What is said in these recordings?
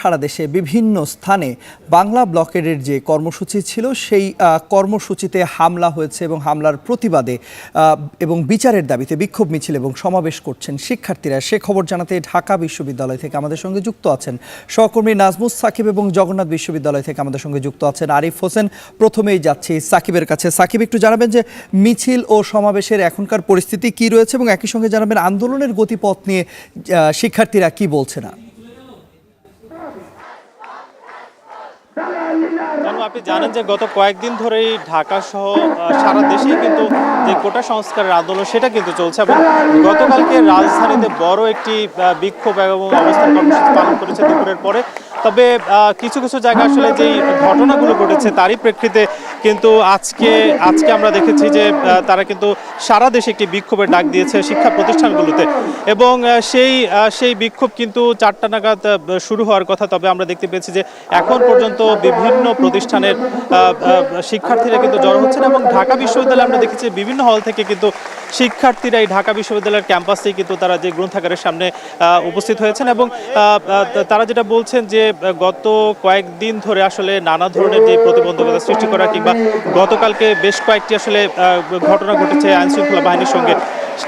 সারা দেশে বিভিন্ন স্থানে বাংলা ব্লকের যে কর্মসূচি ছিল সেই কর্মসূচিতে হামলা হয়েছে এবং হামলার প্রতিবাদে এবং বিচারের দাবিতে বিক্ষোভ মিছিল এবং সমাবেশ করছেন শিক্ষার্থীরা। সে খবর জানাতে ঢাকা বিশ্ববিদ্যালয় থেকে আমাদের সঙ্গে যুক্ত আছেন সহকর্মী নাজমুস সাকিব এবং জগন্নাথ বিশ্ববিদ্যালয় থেকে আমাদের সঙ্গে যুক্ত আছেন আরিফ হোসেন। প্রথমেই যাচ্ছি সাকিবের কাছে। সাকিব, একটু জানাবেন যে মিছিল ও সমাবেশের এখনকার পরিস্থিতি কি রয়েছে এবং একই সঙ্গে জানাবেন আন্দোলনের গতিপথ নিয়ে শিক্ষার্থীরা কি বলছে না। আপনি জানেন যে গত কয়েকদিন ধরেই ঢাকা সহ সারা দেশেই কিন্তু যে কোটা সংস্কারের আন্দোলন সেটা কিন্তু চলছে এবং গতকালকে রাজধানীতে বড় একটি বিক্ষোভ এবং অবস্থান কর্মসূচি পালন করেছে দুপুরের পরে। তবে কিছু কিছু জায়গায় আসলে যেই ঘটনাগুলো ঘটেছে তারই প্রেক্ষিতে কিন্তু আজকে আমরা দেখেছি যে তারা কিন্তু সারা দেশে একটি বিক্ষোভের ডাক দিয়েছে শিক্ষা প্রতিষ্ঠানগুলোতে এবং সেই বিক্ষোভ কিন্তু 4টা নাগাদ শুরু হওয়ার কথা। তবে আমরা দেখতে পেয়েছি যে এখন পর্যন্ত বিভিন্ন প্রতিষ্ঠানের শিক্ষার্থীরা কিন্তু জড়ো হচ্ছেন এবং ঢাকা বিশ্ববিদ্যালয়ে আমরা দেখেছি বিভিন্ন হল থেকে কিন্তু শিক্ষার্থীরা এই ঢাকা বিশ্ববিদ্যালয়ের ক্যাম্পাসেই কিন্তু তারা যে গ্রন্থাগারের সামনে উপস্থিত হয়েছেন এবং তারা যেটা বলছেন যে গত কয়েকদিন ধরে আসলে নানা ধরনের যে প্রতিবন্ধকতা সৃষ্টি করা কিংবা গতকালকে বেশ কয়েকটি আসলে ঘটনা ঘটেছে আইনশৃঙ্খলা বাহিনীর সঙ্গে,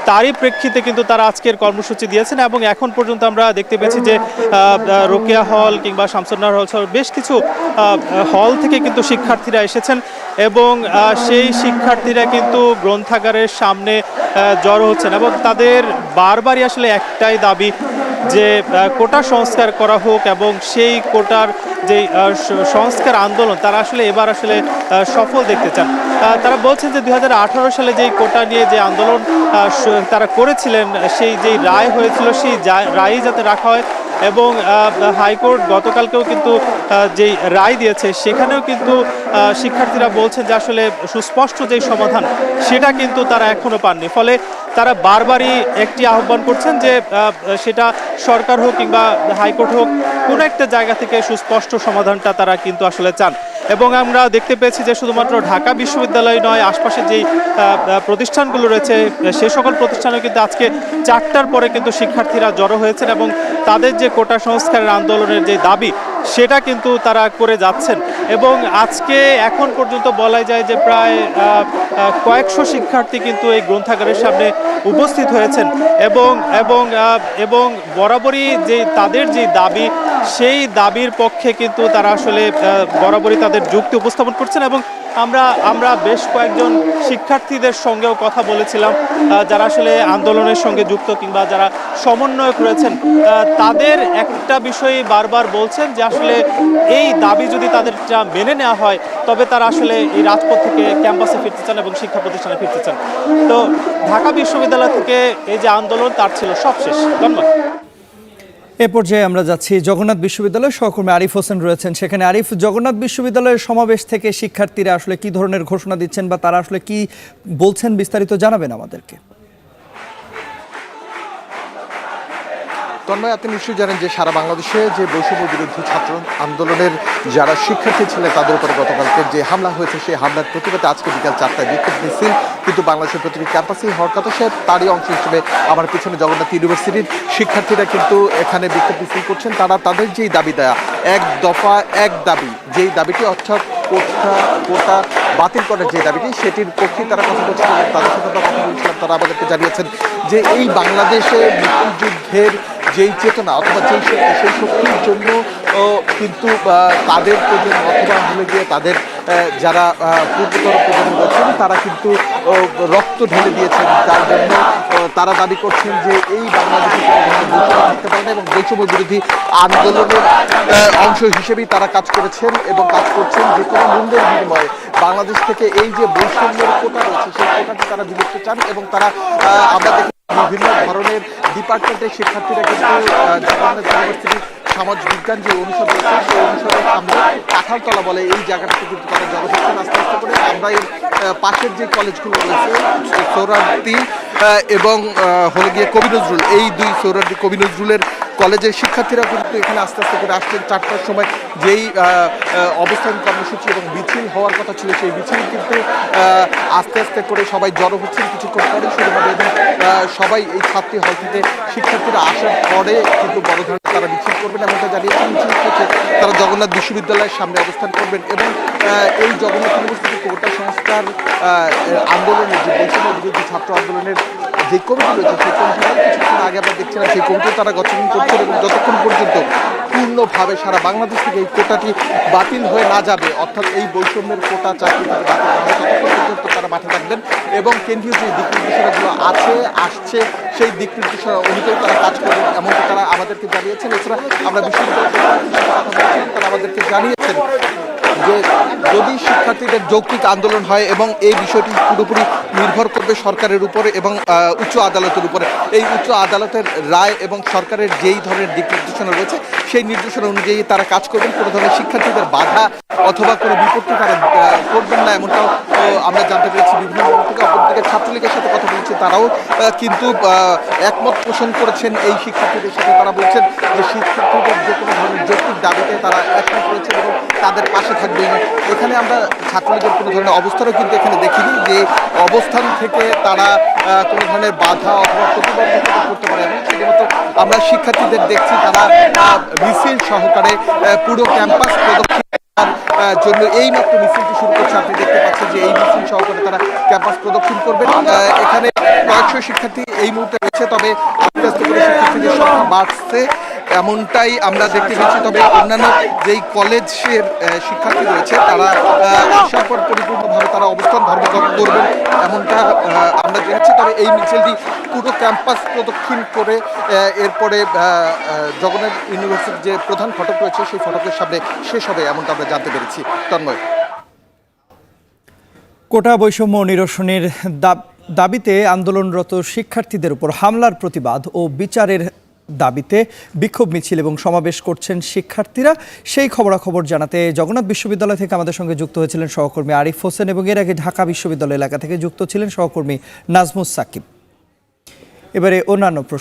তারই প্রেক্ষিতে কিন্তু তারা আজকের কর্মসূচি দিয়েছেন এবং এখন পর্যন্ত আমরা দেখতে পেয়েছি যে রোকেয়া হল কিংবা শামসুন্নাহার হল সহ বেশ কিছু হল থেকে কিন্তু শিক্ষার্থীরা এসেছেন এবং সেই শিক্ষার্থীরা কিন্তু গ্রন্থাগারের সামনে জড়ো হচ্ছেন এবং তাদের বারবারই আসলে একটাই দাবি যে কোটা সংস্কার করা হোক এবং সেই কোটার যে সংস্কার আন্দোলন তারা আসলে এবার আসলে সফল দেখতে চান। তারা বলছেন যে 2018 সালে যেই কোটা নিয়ে যে আন্দোলন তারা করেছিলেন সেই যেই রায় হয়েছিল সেই রায়ই যাতে রাখা হয় এবং হাইকোর্ট গতকালকেও কিন্তু যেই রায় দিয়েছে সেখানেও কিন্তু শিক্ষার্থীরা বলছেন যে আসলে সুস্পষ্ট যেই সমাধান সেটা কিন্তু তারা এখনো পাননি। ফলে তারা বারবারই একটি আহ্বান করছেন যে সেটা সরকার হোক কিংবা হাইকোর্ট হোক কোনো একটা জায়গা থেকে সুস্পষ্ট সমাধানটা তারা কিন্তু আসলে চান এবং আমরা দেখতে পেয়েছি যে শুধুমাত্র ঢাকা বিশ্ববিদ্যালয় নয়, আশপাশে যেই প্রতিষ্ঠানগুলো রয়েছে সে সকল প্রতিষ্ঠানেও কিন্তু আজকে 4টার পরে কিন্তু শিক্ষার্থীরা জড়ো হয়েছেন এবং তাদের যে কোটা সংস্কারের আন্দোলনের যে দাবি সেটা কিন্তু তারা করে যাচ্ছেন এবং আজকে এখন পর্যন্ত বলা যায় যে প্রায় কয়েকশো শিক্ষার্থী কিন্তু এই গ্রন্থাগারের সামনে উপস্থিত হয়েছেন এবং বরাবরই যে তাদের যে দাবি সেই দাবির পক্ষে কিন্তু তারা আসলে বরাবরই তাদের যুক্তি উপস্থাপন করছেন এবং আমরা বেশ কয়েকজন শিক্ষার্থীদের সঙ্গেও কথা বলেছিলাম যারা আসলে আন্দোলনের সঙ্গে যুক্ত কিংবা যারা সমন্বয়ক রয়েছেন। তাদের একটা বিষয় বারবার বলছেন যে আসলে এই দাবি যদি তাদেরটা মেনে নেওয়া হয় তবে তারা আসলে এই রাজপথ থেকে ক্যাম্পাসে ফিরতে চান এবং শিক্ষা প্রতিষ্ঠানে ফিরতে চান। তো ঢাকা বিশ্ববিদ্যালয় থেকে এই যে আন্দোলন তার ছিল সবশেষ। ধন্যবাদ। এ পর্যায়ে আমরা যাচ্ছি জগন্নাথ বিশ্ববিদ্যালয়ের সহকর্মী আরিফ হোসেন রয়েছেন সেখানে। আরিফ, জগন্নাথ বিশ্ববিদ্যালয়ের সমাবেশ থেকে শিক্ষার্থীরা আসলে কি ধরনের ঘোষণা দিচ্ছেন বা তারা আসলে কি বলছেন বিস্তারিত জানাবেন আমাদেরকে। তন্ময়, আপনি নিশ্চয়ই জানেন যে সারা বাংলাদেশে যে বৈষম্য বিরোধী ছাত্র আন্দোলনের যারা শিক্ষার্থী ছিলেন তাদের উপরে গতকালকে যে হামলা হয়েছে সেই হামলার প্রতিবাদে আজকে বিকাল 4টায় বিক্ষোভ মিছিল কিন্তু বাংলাদেশের প্রতিটি ক্যাম্পাসেই হওয়ার কথা। সে তারই অংশ হিসেবে আমার পিছনে জগন্নাথ ইউনিভার্সিটির শিক্ষার্থীরা কিন্তু এখানে বিক্ষোভ মিছিল করছেন। তারা তাদের যেই দাবি দেয়া এক দফা এক দাবি, যেই দাবিটি অর্থাৎ কোটা বাতিল করার যে দাবিটি সেটির পক্ষে তারা কথা বলছেন এবং তাদের সাথে কথা বলছিলাম। তারা আমাদেরকে জানিয়েছেন যে এই বাংলাদেশে মুক্তিযুদ্ধের যেই চেতনা অথবা সেই শক্তির জন্য কিন্তু তাদের প্রজন্ম অথবা ভুলে গিয়ে তাদের যারা পূর্বতর প্রজন্ম রয়েছেন তারা কিন্তু রক্ত ঢেলে দিয়েছেন, যার জন্য তারা দাবি করছেন যে এই বাংলাদেশে কোনো ধরনের বৈষম্য থাকতে পারে না এবং বৈষম্য বিরোধী আন্দোলনের অংশ হিসেবেই তারা কাজ করেছেন এবং কাজ করছেন যে কোনো মূল্যের বিনিময়ে বাংলাদেশ থেকে এই যে বৈষম্যের কোটা রয়েছে সেই কোটাটি তারা বিলুপ্ত চান এবং তারা আমরা দেখি বিভিন্ন ধরনের ডিপার্টমেন্টের শিক্ষার্থীরা কিন্তু জগন্নাথ ইউনিভার্সিটির সমাজ বিজ্ঞান যে অনুষদ রয়েছে সেই অনুষদের সামনে কাঁঠালতলা বলে এই জায়গাটাতে কিন্তু তারা জড়ো হচ্ছেন আস্তে আস্তে করে। আমরা এর পাশের যে কলেজগুলো রয়েছে সোহরাওয়ার্দী এবং হলে গিয়ে কবি নজরুল, এই দুই সোহরাওয়ার্দী কবি নজরুলের কলেজের শিক্ষার্থীরা কিন্তু এখানে আস্তে আস্তে করে আসছেন। 4টার সময় যেই অবস্থান কর্মসূচি এবং মিছিল হওয়ার কথা ছিল সেই মিছিল কিন্তু আস্তে আস্তে করে সবাই জড়ো হচ্ছেন, কিছুক্ষণ পরে শুরু হবে এবং সবাই এই ছাত্রী হল থেকে শিক্ষার্থীরা আসার পরে কিন্তু বড় ধরনের তারা মিছিল করবেন এমনটা জানিয়েছেন। মিছিল থেকে তারা জগন্নাথ বিশ্ববিদ্যালয়ের সামনে অবস্থান করবেন এবং এই জগন্নাথ ইউনিভার্সিটি কোটা সংস্কার আন্দোলনের যে বৈষম্য বিরোধী ছাত্র আন্দোলনের যে কমিটি রয়েছে সেই কমিটি কিছুক্ষণ আগে আমরা দেখছিলাম সেই কমিটি তারা গঠন করছেন এবং যতক্ষণ পর্যন্ত পূর্ণভাবে সারা বাংলাদেশ থেকে এই কোটাটি বাতিল হয়ে না যাবে, অর্থাৎ এই বৈষম্যের কোটা চাকরি থেকে বাতিল না হয় ততক্ষণ পর্যন্ত তারা মাঠে থাকবেন এবং কেন্দ্রীয় যে দিক নির্দেশনাগুলো আসছে সেই দিক নির্দেশনা অনুযায়ী তারা কাজ করবেন এমনকি তারা আমাদেরকে জানিয়েছেন। এছাড়া আমরা বিশ্ববিদ্যালয়ের তারা আমাদেরকে জানিয়েছেন যে যদি শিক্ষার্থীদের যৌক্তিক আন্দোলন হয় এবং এই বিষয়টি পুরোপুরি নির্ভর করবে সরকারের উপরে এবং উচ্চ আদালতের উপরে, এই উচ্চ আদালতের রায় এবং সরকারের যেই ধরনের দিক নির্দেশনা রয়েছে সেই নির্দেশনা অনুযায়ী তারা কাজ করবেন। কোনো ধরনের শিক্ষার্থীদের বাধা অথবা কোনো বিপত্তি তারা করবেন না এমনটাও আমরা জানতে পেরেছি বিভিন্ন মহল থেকে। অপরদিকে ছাত্রলীগের সাথে কথা বলেছি, তারাও কিন্তু একমত পোষণ করেছেন এই শিক্ষার্থীদের সাথে। তারা বলছেন যে শিক্ষার্থীদের যে কোনো ধরনের যৌক্তিক দাবিতে তারা একমত করেছেন এবং তাদের পাশে থাকবেন। এখানে আমরা ছাত্রলীগের কোনো ধরনের অবস্থানও কিন্তু এখানে দেখিনি যে অবস্থান থেকে তারা কোনো ধরনের বাধা অথবা প্রতিবন্ধকতা করতে পারে এবং শুধুমাত্র আমরা শিক্ষার্থীদের দেখছি তারা মিছিল সহকারে পুরো ক্যাম্পাস প্রদক্ষিণ জন্য এই মাত্র মিছিলটি শুরু করছে। আপনি দেখতে পাচ্ছেন যে এই মিছিল সহকারে তারা ক্যাম্পাস প্রদক্ষিণ করবেন। এখানে কয়েকশো শিক্ষার্থী এই মুহূর্তে রয়েছে, তবে আস্তে আস্তে করে শিক্ষার্থীদের সংখ্যা বাড়ছে এমনটাই আমরা দেখতে পেয়েছি। তবে অন্যান্য যেই কলেজের শিক্ষার্থী রয়েছে তারা আসার পর পরিপূর্ণভাবে তারা অবস্থান ধর্মঘট করবেন এমনটা আমরা জেনেছি। তবে এই মিছিলটি পুরো ক্যাম্পাস প্রদক্ষিণ করে এরপরে জগন্নাথ ইউনিভার্সিটির যে প্রধান ফটক রয়েছে সেই ফটকের সামনে শেষ হবে এমনটা আমরা জানতে পেরেছি। তন্ময়, কোটা বৈষম্য নিরসনের দাবিতে আন্দোলনরত শিক্ষার্থীদের উপর হামলার প্রতিবাদ ও বিচারের দাবিতে বিক্ষোভ মিছিল এবং সমাবেশ করছেন শিক্ষার্থীরা। সেই খবরাখবর জানাতে জগন্নাথ বিশ্ববিদ্যালয় থেকে আমাদের সঙ্গে যুক্ত হয়েছিলেন সহকর্মী আরিফ হোসেন এবং এর আগে ঢাকা বিশ্ববিদ্যালয় এলাকা থেকে যুক্ত ছিলেন সহকর্মী নাজমুস সাকিব। এবারে অন্যান্য প্রশ্ন।